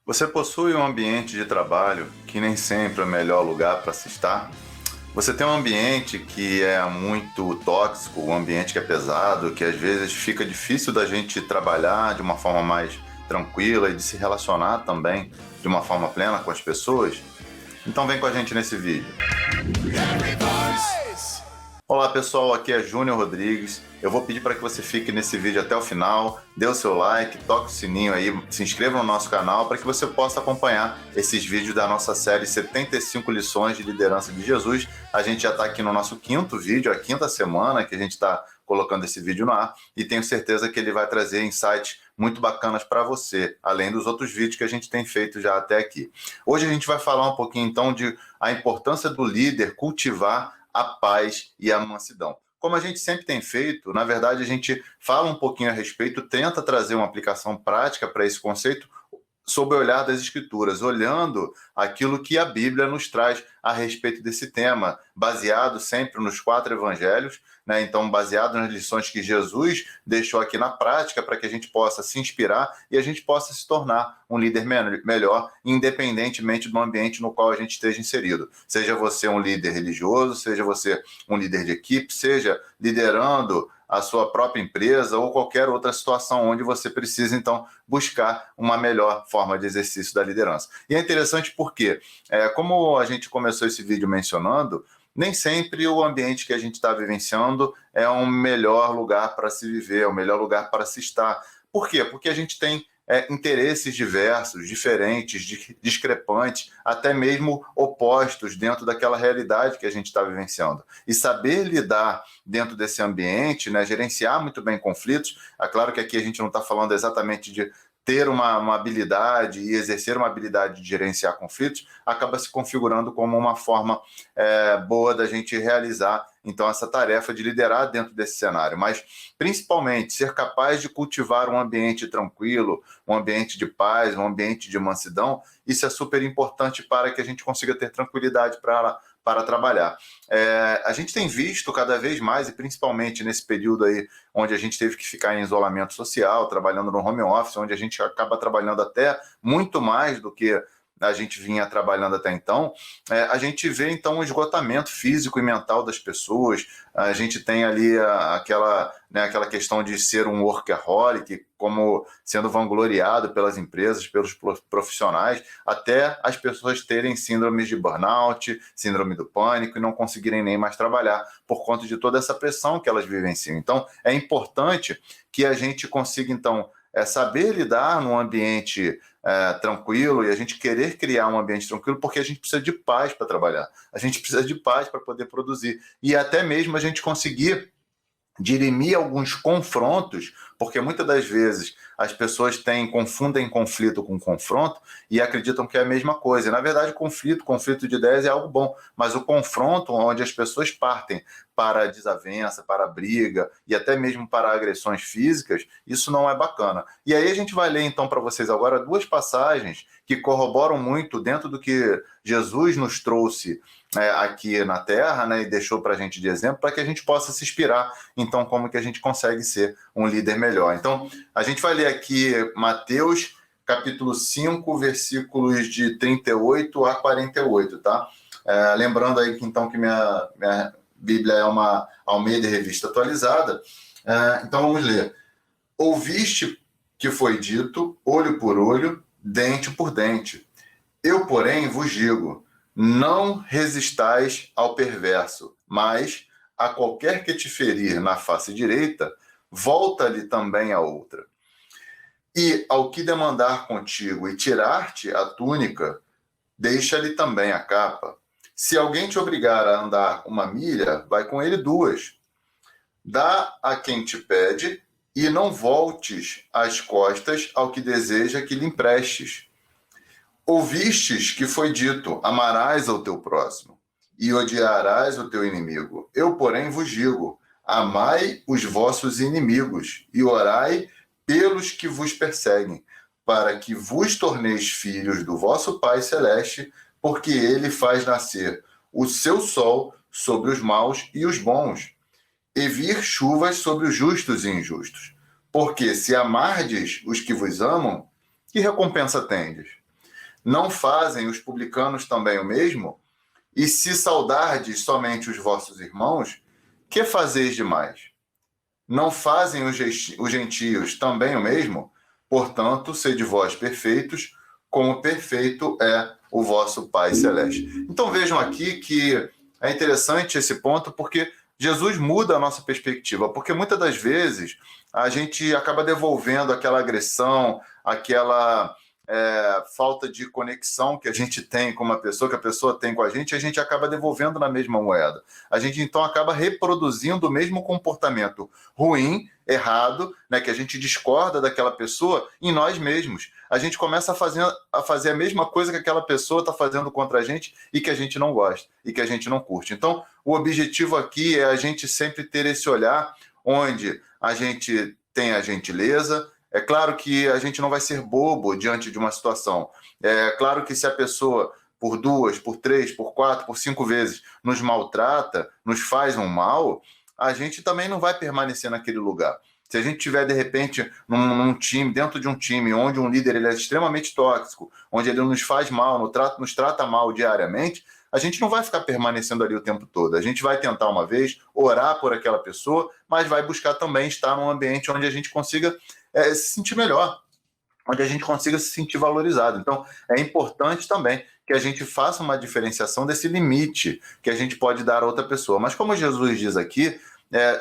Você possui um ambiente de trabalho que nem sempre é o melhor lugar para se estar? Você tem um ambiente que é muito tóxico, um ambiente que é pesado, que às vezes fica difícil da gente trabalhar de uma forma mais tranquila e de se relacionar também de uma forma plena com as pessoas? Então vem com a gente nesse vídeo. Olá pessoal, aqui é Júnior Rodrigues. Eu vou pedir para que você fique nesse vídeo até o final, dê o seu like, toque o sininho aí, se inscreva no nosso canal para que você possa acompanhar esses vídeos da nossa série 75 lições de liderança de Jesus. A gente já está aqui no nosso quinto vídeo, a quinta semana que a gente está colocando esse vídeo no ar, e tenho certeza que ele vai trazer insights muito bacanas para você, além dos outros vídeos que a gente tem feito já até aqui. Hoje a gente vai falar um pouquinho então de a importância do líder cultivar a paz e a mansidão. Como a gente sempre tem feito, na verdade a gente fala um pouquinho a respeito, tenta trazer uma aplicação prática para esse conceito sob o olhar das Escrituras, olhando aquilo que a Bíblia nos traz a respeito desse tema, baseado sempre nos 4 evangelhos, né? Então, baseado nas lições que Jesus deixou aqui na prática, para que a gente possa se inspirar e a gente possa se tornar um líder melhor, independentemente do ambiente no qual a gente esteja inserido. Seja você um líder religioso, seja você um líder de equipe, seja liderando a sua própria empresa ou qualquer outra situação onde você precisa, então, buscar uma melhor forma de exercício da liderança. E é interessante porque, como a gente começou esse vídeo mencionando, nem sempre o ambiente que a gente está vivenciando é um melhor lugar para se viver, é o melhor lugar para se estar. Por quê? Porque a gente tem interesses diversos, diferentes, discrepantes, até mesmo opostos dentro daquela realidade que a gente está vivenciando. E saber lidar dentro desse ambiente, né, gerenciar muito bem conflitos, é claro que aqui a gente não está falando exatamente de ter uma habilidade e exercer uma habilidade de gerenciar conflitos, acaba se configurando como uma forma boa da gente realizar, então, essa tarefa de liderar dentro desse cenário. Mas, principalmente, ser capaz de cultivar um ambiente tranquilo, um ambiente de paz, um ambiente de mansidão, isso é super importante para que a gente consiga ter tranquilidade para trabalhar. A gente tem visto cada vez mais, e principalmente nesse período aí, onde a gente teve que ficar em isolamento social, trabalhando no home office, onde a gente acaba trabalhando até muito mais do que a gente vinha trabalhando até então, a gente vê então um esgotamento físico e mental das pessoas. A gente tem ali aquela questão de ser um workaholic, como sendo vangloriado pelas empresas, pelos profissionais, até as pessoas terem síndromes de burnout, síndrome do pânico e não conseguirem nem mais trabalhar por conta de toda essa pressão que elas vivenciam. Então, é importante que a gente consiga, então, saber lidar num ambiente tranquilo e a gente querer criar um ambiente tranquilo, porque a gente precisa de paz para trabalhar, a gente precisa de paz para poder produzir e até mesmo a gente conseguir dirimir alguns confrontos, porque muitas das vezes as pessoas confundem conflito com confronto e acreditam que é a mesma coisa. Na verdade, conflito de ideias é algo bom, mas o confronto, onde as pessoas partem para a desavença, para a briga e até mesmo para agressões físicas, isso não é bacana. E aí a gente vai ler então para vocês agora 2 passagens que corroboram muito dentro do que Jesus nos trouxe aqui na Terra, né, e deixou para a gente de exemplo, para que a gente possa se inspirar, então, como que a gente consegue ser um líder melhor. Então, a gente vai ler aqui Mateus, capítulo 5, versículos de 38 a 48, tá? Lembrando aí que, então, que minha Bíblia é uma Almeida Revista Atualizada. Então, vamos ler. Ouviste que foi dito, olho por olho, dente por dente. Eu, porém, vos digo, não resistais ao perverso, mas a qualquer que te ferir na face direita, volta-lhe também a outra. E ao que demandar contigo e tirar-te a túnica, deixa-lhe também a capa. Se alguém te obrigar a andar 1 milha, vai com ele 2. Dá a quem te pede e não voltes as costas ao que deseja que lhe emprestes. Ouvistes que foi dito, amarás ao teu próximo e odiarás o teu inimigo. Eu, porém, vos digo, amai os vossos inimigos e orai pelos que vos perseguem, para que vos torneis filhos do vosso Pai Celeste, porque ele faz nascer o seu sol sobre os maus e os bons, e vir chuvas sobre os justos e injustos. Porque se amardes os que vos amam, que recompensa tendes? Não fazem os publicanos também o mesmo? E se saudardes somente os vossos irmãos, que fazeis demais? Não fazem os gentios também o mesmo? Portanto, sede vós perfeitos, como perfeito é o vosso Pai Celeste. Então vejam aqui que é interessante esse ponto, porque Jesus muda a nossa perspectiva, porque muitas das vezes a gente acaba devolvendo aquela agressão, aquela falta de conexão que a gente tem com uma pessoa, que a pessoa tem com a gente acaba devolvendo na mesma moeda. A gente então acaba reproduzindo o mesmo comportamento ruim, errado, né, que a gente discorda daquela pessoa em nós mesmos. A gente começa a fazer a mesma coisa que aquela pessoa está fazendo contra a gente e que a gente não gosta, e que a gente não curte. Então, o objetivo aqui é a gente sempre ter esse olhar onde a gente tem a gentileza. É claro que a gente não vai ser bobo diante de uma situação. É claro que se a pessoa, por 2, por 3, por 4, por 5 vezes, nos maltrata, nos faz um mal, a gente também não vai permanecer naquele lugar. Se a gente tiver, de repente, num time, dentro de um time, onde um líder ele é extremamente tóxico, onde ele nos faz mal, nos trata mal diariamente, a gente não vai ficar permanecendo ali o tempo todo. A gente vai tentar uma vez, orar por aquela pessoa, mas vai buscar também estar num ambiente onde a gente consiga se sentir melhor, onde a gente consiga se sentir valorizado. Então, é importante também que a gente faça uma diferenciação desse limite que a gente pode dar a outra pessoa. Mas como Jesus diz aqui,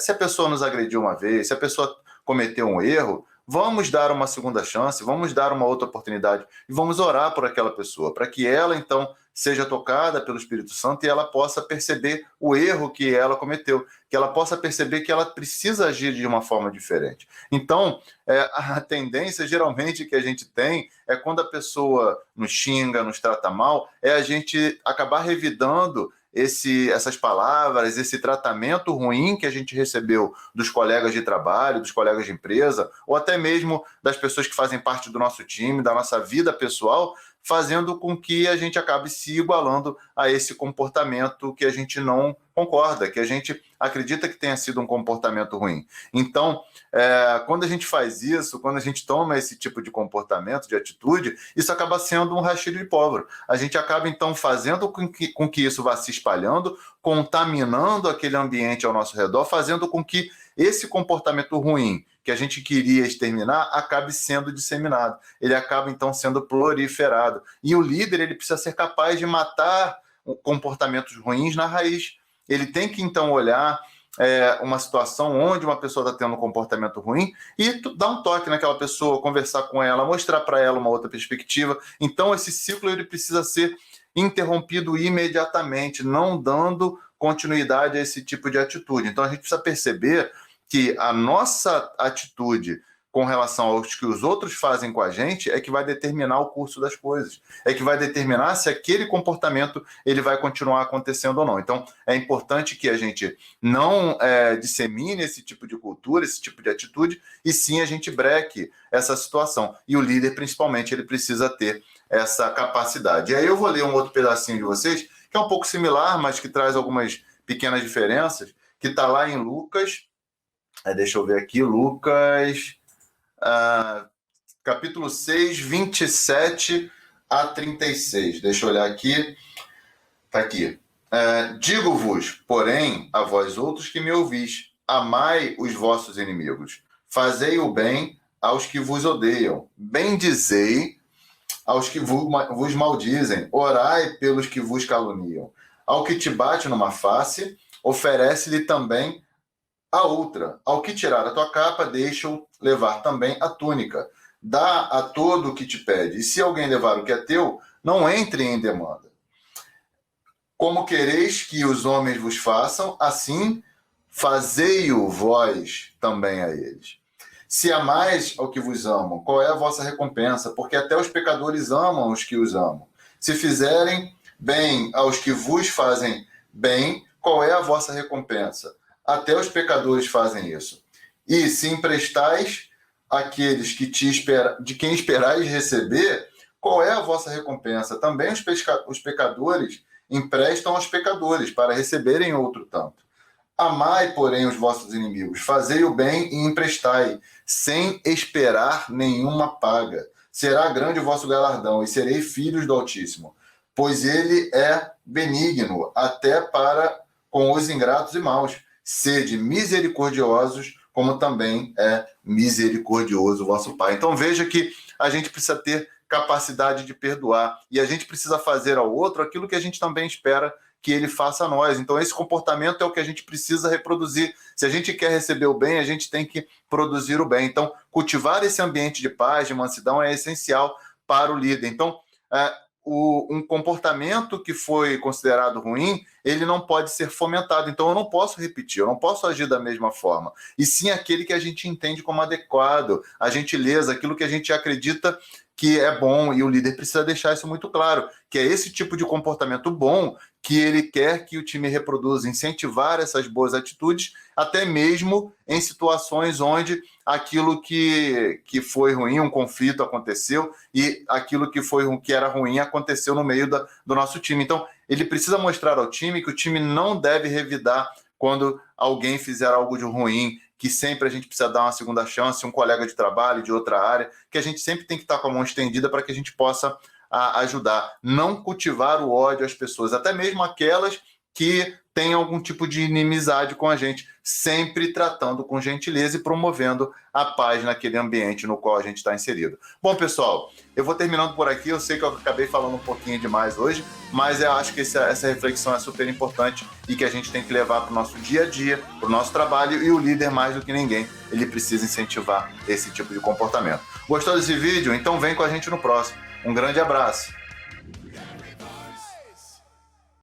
se a pessoa nos agrediu uma vez, se a pessoa cometeu um erro, vamos dar uma segunda chance, vamos dar uma outra oportunidade e vamos orar por aquela pessoa, para que ela, então, seja tocada pelo Espírito Santo e ela possa perceber o erro que ela cometeu, que ela possa perceber que ela precisa agir de uma forma diferente. Então, a tendência, geralmente, que a gente tem é quando a pessoa nos xinga, nos trata mal, é a gente acabar revidando essas palavras, esse tratamento ruim que a gente recebeu dos colegas de trabalho, dos colegas de empresa, ou até mesmo das pessoas que fazem parte do nosso time, da nossa vida pessoal, fazendo com que a gente acabe se igualando a esse comportamento que a gente não concorda, que a gente acredita que tenha sido um comportamento ruim. Então, quando a gente faz isso, quando a gente toma esse tipo de comportamento, de atitude, isso acaba sendo um rastilho de pólvora. A gente acaba, então, fazendo com que isso vá se espalhando, contaminando aquele ambiente ao nosso redor, fazendo com que esse comportamento ruim que a gente queria exterminar acabe sendo disseminado. Ele acaba, então, sendo proliferado. E o líder ele precisa ser capaz de matar comportamentos ruins na raiz. Ele tem que, então, olhar uma situação onde uma pessoa está tendo um comportamento ruim e dar um toque naquela pessoa, conversar com ela, mostrar para ela uma outra perspectiva. Então, esse ciclo ele precisa ser interrompido imediatamente, não dando continuidade a esse tipo de atitude. Então, a gente precisa perceber que a nossa atitude com relação aos que os outros fazem com a gente é que vai determinar o curso das coisas, é que vai determinar se aquele comportamento ele vai continuar acontecendo ou não. Então, é importante que a gente não dissemine esse tipo de cultura, esse tipo de atitude, e sim a gente breque essa situação. E o líder, principalmente, ele precisa ter essa capacidade. E aí eu vou ler um outro pedacinho de vocês, que é um pouco similar, mas que traz algumas pequenas diferenças, que está lá em Lucas, deixa eu ver aqui, Lucas... capítulo 6, 27 a 36. Deixa eu olhar aqui. Está aqui. Digo-vos, porém, a vós outros que me ouvis, amai os vossos inimigos, fazei o bem aos que vos odeiam, bendizei aos que vos maldizem, orai pelos que vos caluniam. Ao que te bate numa face, oferece-lhe também a outra. Ao que tirar a tua capa, deixa-o levar também a túnica. Dá a todo o que te pede. E se alguém levar o que é teu, não entre em demanda. Como quereis que os homens vos façam, assim fazei-o vós também a eles. Se amais ao que vos amam, qual é a vossa recompensa? Porque até os pecadores amam os que os amam. Se fizerem bem aos que vos fazem bem, qual é a vossa recompensa? Até os pecadores fazem isso. E se emprestais àqueles que de quem esperais receber, qual é a vossa recompensa? Também os pecadores emprestam aos pecadores para receberem outro tanto. Amai, porém, os vossos inimigos, fazei o bem e emprestai, sem esperar nenhuma paga. será grande o vosso galardão, e serei filhos do Altíssimo, pois ele é benigno até para com os ingratos e maus. Sede misericordiosos, como também é misericordioso o vosso Pai. Então veja que a gente precisa ter capacidade de perdoar, e a gente precisa fazer ao outro aquilo que a gente também espera que ele faça a nós. Então esse comportamento é o que a gente precisa reproduzir. Se a gente quer receber o bem, a gente tem que produzir o bem. Então cultivar esse ambiente de paz, de mansidão é essencial para o líder. Então um comportamento que foi considerado ruim, ele não pode ser fomentado. Então eu não posso repetir, eu não posso agir da mesma forma. E sim aquele que a gente entende como adequado, a gentileza, aquilo que a gente acredita que é bom, e o líder precisa deixar isso muito claro, que é esse tipo de comportamento bom que ele quer que o time reproduza, incentivar essas boas atitudes, até mesmo em situações onde aquilo que foi ruim, um conflito aconteceu, e aquilo que era ruim aconteceu no meio do nosso time. Então, ele precisa mostrar ao time que o time não deve revidar quando alguém fizer algo de ruim, que sempre a gente precisa dar uma segunda chance, um colega de trabalho de outra área, que a gente sempre tem que estar com a mão estendida para que a gente possa ajudar. Não cultivar o ódio às pessoas, até mesmo aquelas que têm algum tipo de inimizade com a gente, sempre tratando com gentileza e promovendo a paz naquele ambiente no qual a gente está inserido. Bom, pessoal, eu vou terminando por aqui. Eu sei que eu acabei falando um pouquinho demais hoje, mas eu acho que essa reflexão é super importante e que a gente tem que levar para o nosso dia a dia, para o nosso trabalho, e o líder, mais do que ninguém, ele precisa incentivar esse tipo de comportamento. Gostou desse vídeo? Então vem com a gente no próximo. Um grande abraço!